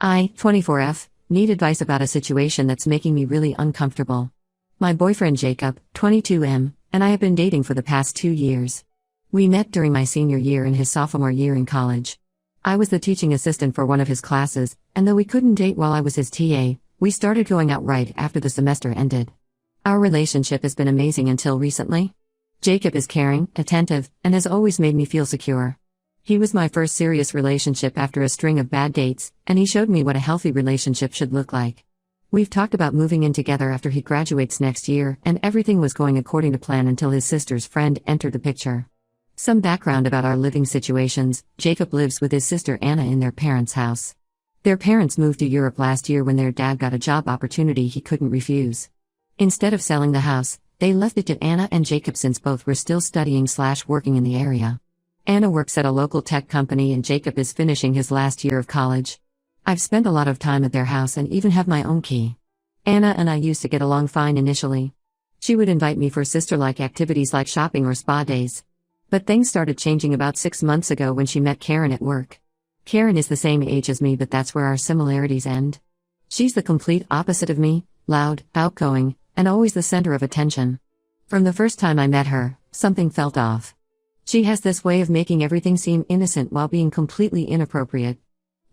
I, 24F, need advice about a situation that's making me really uncomfortable. My boyfriend Jacob, 22M, and I have been dating for the past 2 years. We met during my senior year and his sophomore year in college. I was the teaching assistant for one of his classes, and though we couldn't date while I was his TA, we started going out right after the semester ended. Our relationship has been amazing until recently. Jacob is caring, attentive, and has always made me feel secure. He was my first serious relationship after a string of bad dates, and he showed me what a healthy relationship should look like. We've talked about moving in together after he graduates next year, and everything was going according to plan until his sister's friend entered the picture. Some background about our living situations: Jacob lives with his sister Anna in their parents' house. Their parents moved to Europe last year when their dad got a job opportunity he couldn't refuse. Instead of selling the house, they left it to Anna and Jacob since both were still studying/working in the area. Anna works at a local tech company and Jacob is finishing his last year of college. I've spent a lot of time at their house and even have my own key. Anna and I used to get along fine initially. She would invite me for sister-like activities like shopping or spa days. But things started changing about 6 months ago when she met Karen at work. Karen is the same age as me, but that's where our similarities end. She's the complete opposite of me, loud, outgoing, and always the center of attention. From the first time I met her, something felt off. She has this way of making everything seem innocent while being completely inappropriate.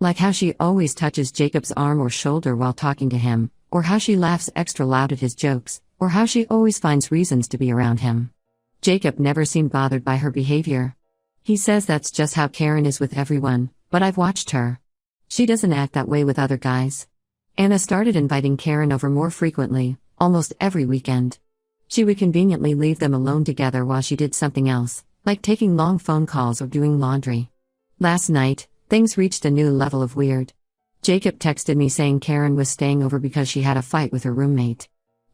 Like how she always touches Jacob's arm or shoulder while talking to him, or how she laughs extra loud at his jokes, or how she always finds reasons to be around him. Jacob never seemed bothered by her behavior. He says that's just how Karen is with everyone, but I've watched her. She doesn't act that way with other guys. Anna started inviting Karen over more frequently, almost every weekend. She would conveniently leave them alone together while she did something else, like taking long phone calls or doing laundry. Last night, things reached a new level of weird. Jacob texted me saying Karen was staying over because she had a fight with her roommate.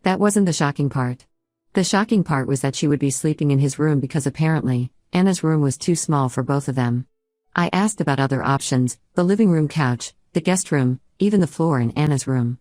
That wasn't the shocking part. The shocking part was that she would be sleeping in his room because apparently, Anna's room was too small for both of them. I asked about other options: the living room couch, the guest room, even the floor in Anna's room.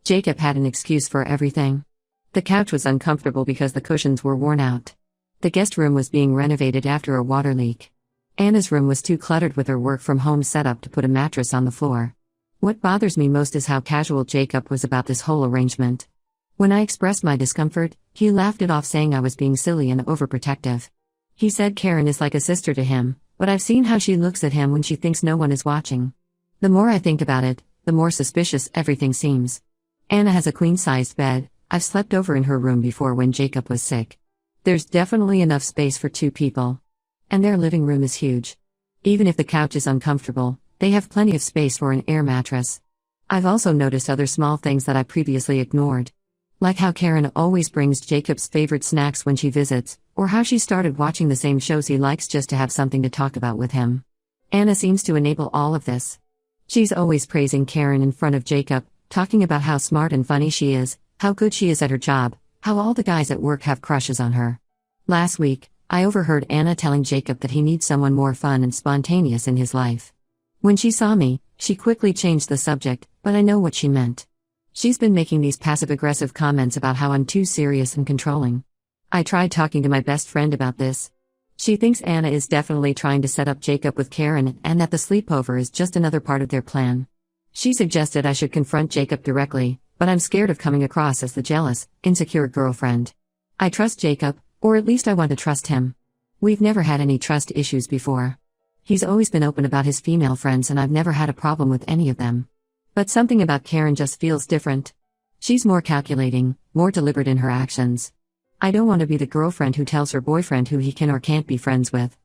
Jacob had an excuse for everything. The couch was uncomfortable because the cushions were worn out. The guest room was being renovated after a water leak. Anna's room was too cluttered with her work-from-home setup to put a mattress on the floor. What bothers me most is how casual Jacob was about this whole arrangement. When I expressed my discomfort, he laughed it off, saying I was being silly and overprotective. He said Karen is like a sister to him, but I've seen how she looks at him when she thinks no one is watching. The more I think about it, the more suspicious everything seems. Anna has a queen-sized bed. I've slept over in her room before when Jacob was sick. There's definitely enough space for 2 people. And their living room is huge. Even if the couch is uncomfortable, they have plenty of space for an air mattress. I've also noticed other small things that I previously ignored. Like how Karen always brings Jacob's favorite snacks when she visits, or how she started watching the same shows he likes just to have something to talk about with him. Anna seems to enable all of this. She's always praising Karen in front of Jacob, talking about how smart and funny she is, how good she is at her job, how all the guys at work have crushes on her. Last week, I overheard Anna telling Jacob that he needs someone more fun and spontaneous in his life. When she saw me, she quickly changed the subject, but I know what she meant. She's been making these passive-aggressive comments about how I'm too serious and controlling. I tried talking to my best friend about this. She thinks Anna is definitely trying to set up Jacob with Karen and that the sleepover is just another part of their plan. She suggested I should confront Jacob directly, but I'm scared of coming across as the jealous, insecure girlfriend. I trust Jacob, or at least I want to trust him. We've never had any trust issues before. He's always been open about his female friends and I've never had a problem with any of them. But something about Karen just feels different. She's more calculating, more deliberate in her actions. I don't want to be the girlfriend who tells her boyfriend who he can or can't be friends with.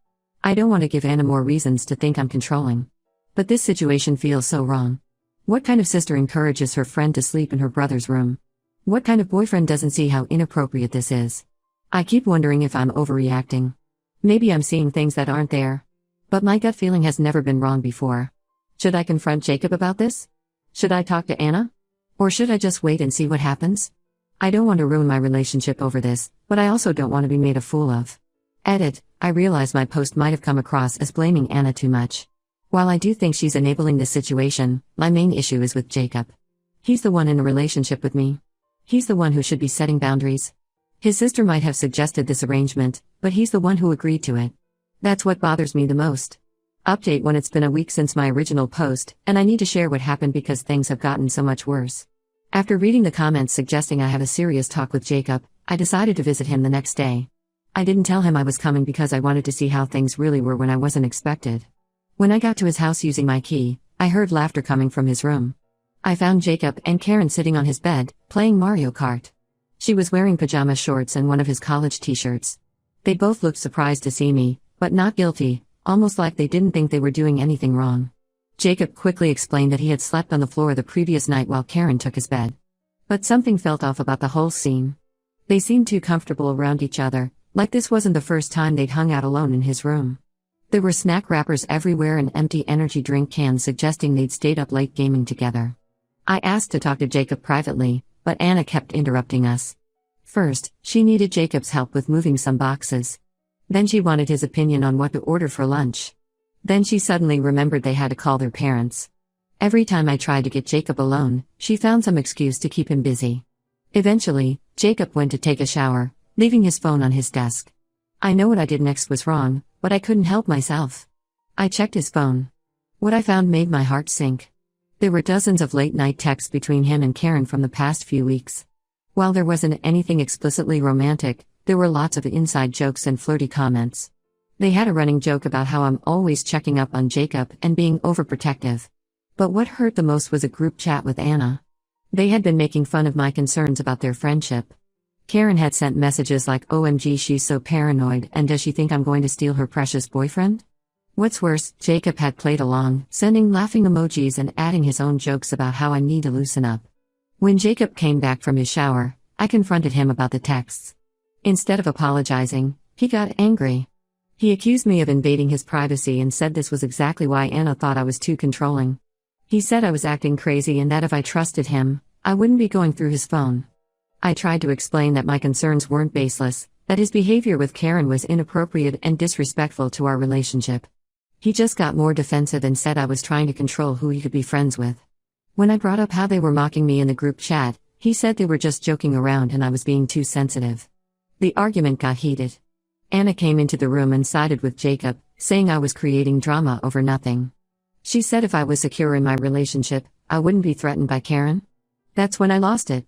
I don't want to give Anna more reasons to think I'm controlling. But this situation feels so wrong. What kind of sister encourages her friend to sleep in her brother's room? What kind of boyfriend doesn't see how inappropriate this is? I keep wondering if I'm overreacting. Maybe I'm seeing things that aren't there. But my gut feeling has never been wrong before. Should I confront Jacob about this? Should I talk to Anna? Or should I just wait and see what happens? I don't want to ruin my relationship over this, but I also don't want to be made a fool of. Edit: I realize my post might have come across as blaming Anna too much. While I do think she's enabling this situation, my main issue is with Jacob. He's the one in a relationship with me. He's the one who should be setting boundaries. His sister might have suggested this arrangement, but he's the one who agreed to it. That's what bothers me the most. Update 1. It's been a week since my original post, and I need to share what happened because things have gotten so much worse. After reading the comments suggesting I have a serious talk with Jacob, I decided to visit him the next day. I didn't tell him I was coming because I wanted to see how things really were when I wasn't expected. When I got to his house using my key, I heard laughter coming from his room. I found Jacob and Karen sitting on his bed, playing Mario Kart. She was wearing pajama shorts and one of his college t-shirts. They both looked surprised to see me, but not guilty, almost like they didn't think they were doing anything wrong. Jacob quickly explained that he had slept on the floor the previous night while Karen took his bed. But something felt off about the whole scene. They seemed too comfortable around each other, like this wasn't the first time they'd hung out alone in his room. There were snack wrappers everywhere and empty energy drink cans suggesting they'd stayed up late gaming together. I asked to talk to Jacob privately, but Anna kept interrupting us. First, she needed Jacob's help with moving some boxes. Then she wanted his opinion on what to order for lunch. Then she suddenly remembered they had to call their parents. Every time I tried to get Jacob alone, she found some excuse to keep him busy. Eventually, Jacob went to take a shower, leaving his phone on his desk. I know what I did next was wrong, but I couldn't help myself. I checked his phone. What I found made my heart sink. There were dozens of late-night texts between him and Karen from the past few weeks. While there wasn't anything explicitly romantic, there were lots of inside jokes and flirty comments. They had a running joke about how I'm always checking up on Jacob and being overprotective. But what hurt the most was a group chat with Anna. They had been making fun of my concerns about their friendship. Karen had sent messages like, "OMG, she's so paranoid, and does she think I'm going to steal her precious boyfriend?" What's worse, Jacob had played along, sending laughing emojis and adding his own jokes about how I need to loosen up. When Jacob came back from his shower, I confronted him about the texts. Instead of apologizing, he got angry. He accused me of invading his privacy and said this was exactly why Anna thought I was too controlling. He said I was acting crazy and that if I trusted him, I wouldn't be going through his phone. I tried to explain that my concerns weren't baseless, that his behavior with Karen was inappropriate and disrespectful to our relationship. He just got more defensive and said I was trying to control who he could be friends with. When I brought up how they were mocking me in the group chat, he said they were just joking around and I was being too sensitive. The argument got heated. Anna came into the room and sided with Jacob, saying I was creating drama over nothing. She said if I was secure in my relationship, I wouldn't be threatened by Karen. That's when I lost it.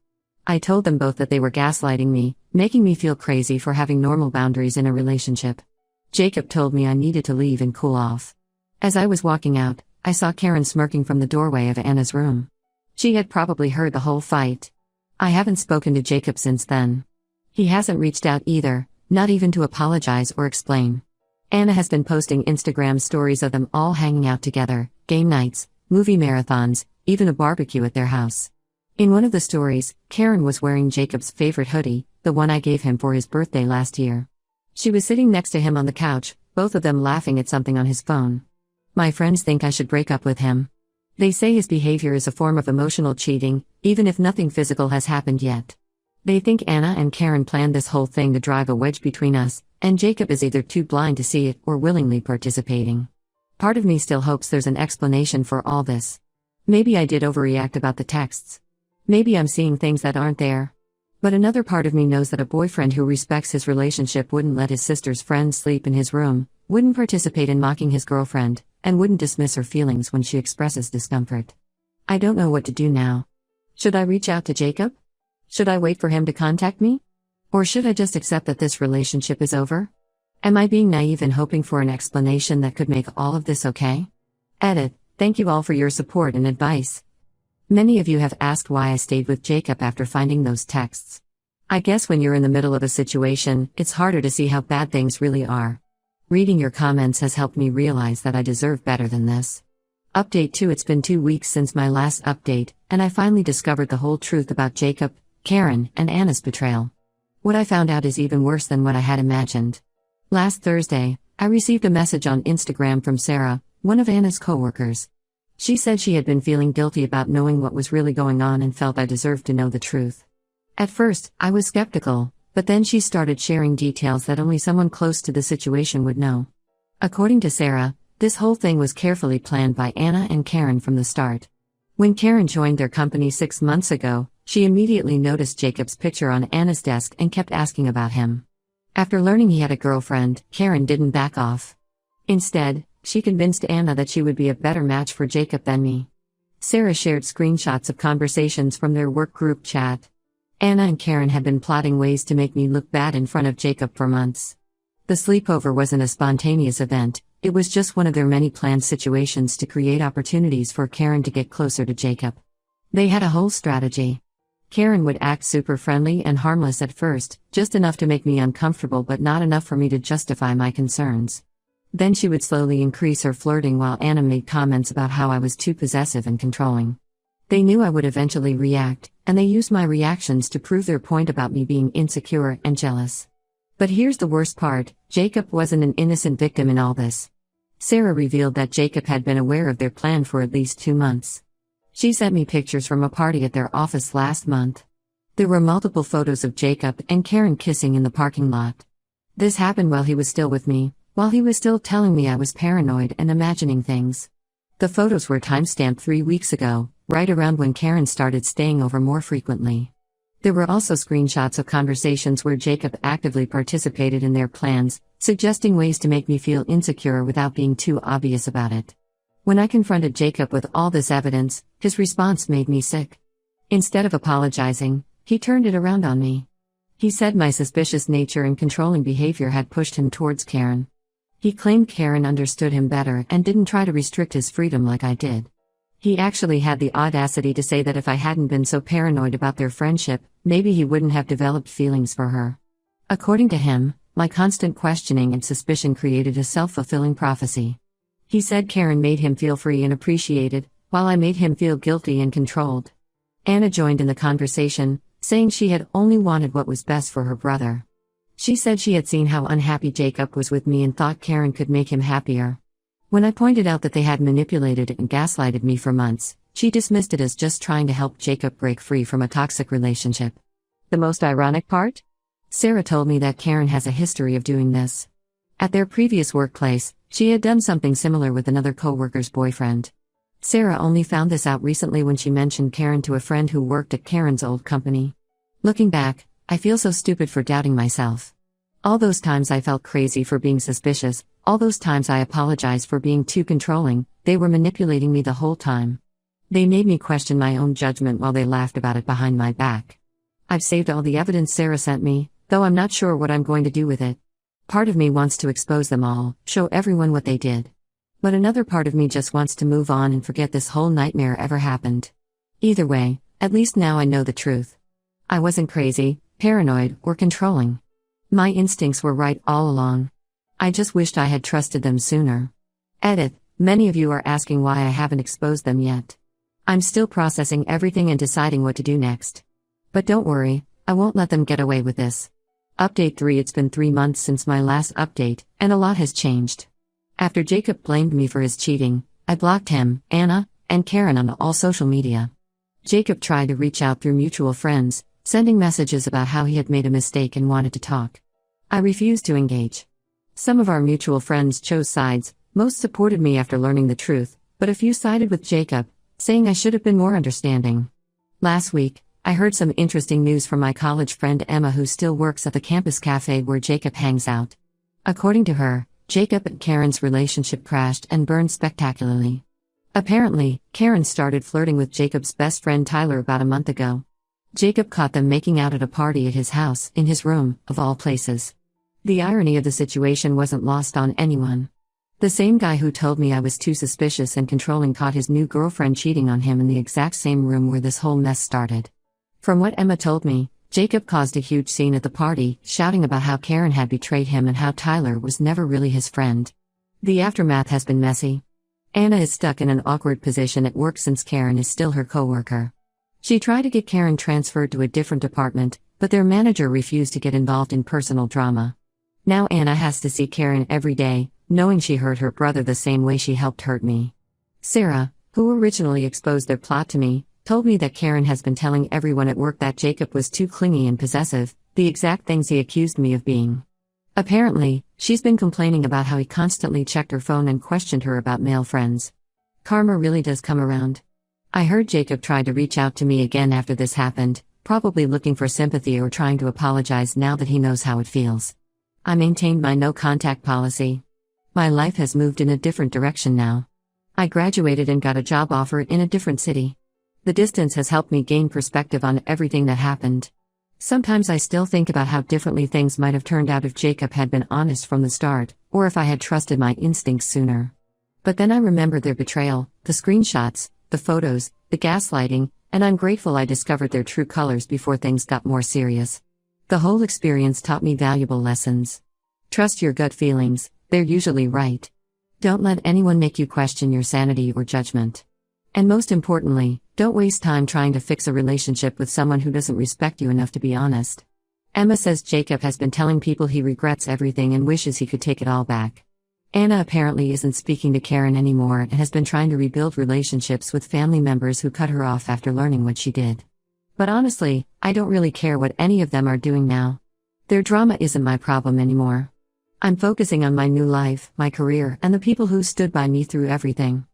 I told them both that they were gaslighting me, making me feel crazy for having normal boundaries in a relationship. Jacob told me I needed to leave and cool off. As I was walking out, I saw Karen smirking from the doorway of Anna's room. She had probably heard the whole fight. I haven't spoken to Jacob since then. He hasn't reached out either, not even to apologize or explain. Anna has been posting Instagram stories of them all hanging out together, game nights, movie marathons, even a barbecue at their house. In one of the stories, Karen was wearing Jacob's favorite hoodie, the one I gave him for his birthday last year. She was sitting next to him on the couch, both of them laughing at something on his phone. My friends think I should break up with him. They say his behavior is a form of emotional cheating, even if nothing physical has happened yet. They think Anna and Karen planned this whole thing to drive a wedge between us, and Jacob is either too blind to see it or willingly participating. Part of me still hopes there's an explanation for all this. Maybe I did overreact about the texts. Maybe I'm seeing things that aren't there. But another part of me knows that a boyfriend who respects his relationship wouldn't let his sister's friend sleep in his room, wouldn't participate in mocking his girlfriend, and wouldn't dismiss her feelings when she expresses discomfort. I don't know what to do now. Should I reach out to Jacob? Should I wait for him to contact me? Or should I just accept that this relationship is over? Am I being naive and hoping for an explanation that could make all of this okay? Edit. Thank you all for your support and advice. Many of you have asked why I stayed with Jacob after finding those texts. I guess when you're in the middle of a situation, it's harder to see how bad things really are. Reading your comments has helped me realize that I deserve better than this. Update 2. It's been 2 weeks since my last update, and I finally discovered the whole truth about Jacob, Karen, and Anna's betrayal. What I found out is even worse than what I had imagined. Last Thursday, I received a message on Instagram from Sarah, one of Anna's coworkers. She said she had been feeling guilty about knowing what was really going on and felt I deserved to know the truth. At first, I was skeptical, but then she started sharing details that only someone close to the situation would know. According to Sarah, this whole thing was carefully planned by Anna and Karen from the start. When Karen joined their company 6 months ago, she immediately noticed Jacob's picture on Anna's desk and kept asking about him. After learning he had a girlfriend, Karen didn't back off. Instead, She convinced Anna that she would be a better match for Jacob than me. Sarah shared screenshots of conversations from their work group chat. Anna and Karen had been plotting ways to make me look bad in front of Jacob for months. The sleepover wasn't a spontaneous event, it was just one of their many planned situations to create opportunities for Karen to get closer to Jacob. They had a whole strategy. Karen would act super friendly and harmless at first, just enough to make me uncomfortable but not enough for me to justify my concerns. Then she would slowly increase her flirting while Anna made comments about how I was too possessive and controlling. They knew I would eventually react, and they used my reactions to prove their point about me being insecure and jealous. But here's the worst part, Jacob wasn't an innocent victim in all this. Sarah revealed that Jacob had been aware of their plan for at least 2 months. She sent me pictures from a party at their office last month. There were multiple photos of Jacob and Karen kissing in the parking lot. This happened while he was still with me, while he was still telling me I was paranoid and imagining things. The photos were timestamped 3 weeks ago, right around when Karen started staying over more frequently. There were also screenshots of conversations where Jacob actively participated in their plans, suggesting ways to make me feel insecure without being too obvious about it. When I confronted Jacob with all this evidence, his response made me sick. Instead of apologizing, he turned it around on me. He said my suspicious nature and controlling behavior had pushed him towards Karen. He claimed Karen understood him better and didn't try to restrict his freedom like I did. He actually had the audacity to say that if I hadn't been so paranoid about their friendship, maybe he wouldn't have developed feelings for her. According to him, my constant questioning and suspicion created a self-fulfilling prophecy. He said Karen made him feel free and appreciated, while I made him feel guilty and controlled. Anna joined in the conversation, saying she had only wanted what was best for her brother. She said she had seen how unhappy Jacob was with me and thought Karen could make him happier. When I pointed out that they had manipulated and gaslighted me for months, she dismissed it as just trying to help Jacob break free from a toxic relationship. The most ironic part? Sarah told me that Karen has a history of doing this. At their previous workplace, she had done something similar with another coworker's boyfriend. Sarah only found this out recently when she mentioned Karen to a friend who worked at Karen's old company. Looking back, I feel so stupid for doubting myself. All those times I felt crazy for being suspicious, all those times I apologized for being too controlling, they were manipulating me the whole time. They made me question my own judgment while they laughed about it behind my back. I've saved all the evidence Sarah sent me, though I'm not sure what I'm going to do with it. Part of me wants to expose them all, show everyone what they did. But another part of me just wants to move on and forget this whole nightmare ever happened. Either way, at least now I know the truth. I wasn't crazy, paranoid, or controlling. My instincts were right all along. I just wished I had trusted them sooner. Edit, many of you are asking why I haven't exposed them yet. I'm still processing everything and deciding what to do next. But don't worry, I won't let them get away with this. Update 3. It's been 3 months since my last update, and a lot has changed. After Jacob blamed me for his cheating, I blocked him, Anna, and Karen on all social media. Jacob tried to reach out through mutual friends, sending messages about how he had made a mistake and wanted to talk. I refused to engage. Some of our mutual friends chose sides, most supported me after learning the truth, but a few sided with Jacob, saying I should have been more understanding. Last week, I heard some interesting news from my college friend Emma, who still works at the campus cafe where Jacob hangs out. According to her, Jacob and Karen's relationship crashed and burned spectacularly. Apparently, Karen started flirting with Jacob's best friend Tyler about a month ago. Jacob caught them making out at a party at his house, in his room, of all places. The irony of the situation wasn't lost on anyone. The same guy who told me I was too suspicious and controlling caught his new girlfriend cheating on him in the exact same room where this whole mess started. From what Emma told me, Jacob caused a huge scene at the party, shouting about how Karen had betrayed him and how Tyler was never really his friend. The aftermath has been messy. Anna is stuck in an awkward position at work since Karen is still her coworker. She tried to get Karen transferred to a different department, but their manager refused to get involved in personal drama. Now Anna has to see Karen every day, knowing she hurt her brother the same way she helped hurt me. Sarah, who originally exposed their plot to me, told me that Karen has been telling everyone at work that Jacob was too clingy and possessive, the exact things he accused me of being. Apparently, she's been complaining about how he constantly checked her phone and questioned her about male friends. Karma really does come around. I heard Jacob tried to reach out to me again after this happened, probably looking for sympathy or trying to apologize now that he knows how it feels. I maintained my no contact policy. My life has moved in a different direction now. I graduated and got a job offer in a different city. The distance has helped me gain perspective on everything that happened. Sometimes I still think about how differently things might have turned out if Jacob had been honest from the start, or if I had trusted my instincts sooner. But then I remember their betrayal, the screenshots, the photos, the gaslighting, and I'm grateful I discovered their true colors before things got more serious. The whole experience taught me valuable lessons. Trust your gut feelings, they're usually right. Don't let anyone make you question your sanity or judgment. And most importantly, don't waste time trying to fix a relationship with someone who doesn't respect you enough to be honest. Emma says Jacob has been telling people he regrets everything and wishes he could take it all back. Anna apparently isn't speaking to Karen anymore and has been trying to rebuild relationships with family members who cut her off after learning what she did. But honestly, I don't really care what any of them are doing now. Their drama isn't my problem anymore. I'm focusing on my new life, my career, and the people who stood by me through everything.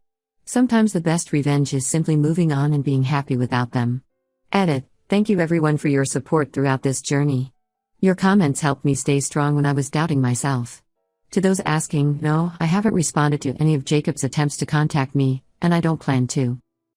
Sometimes the best revenge is simply moving on and being happy without them. Edit. Thank you everyone for your support throughout this journey. Your comments helped me stay strong when I was doubting myself. To those asking, no, I haven't responded to any of Jacob's attempts to contact me, and I don't plan to.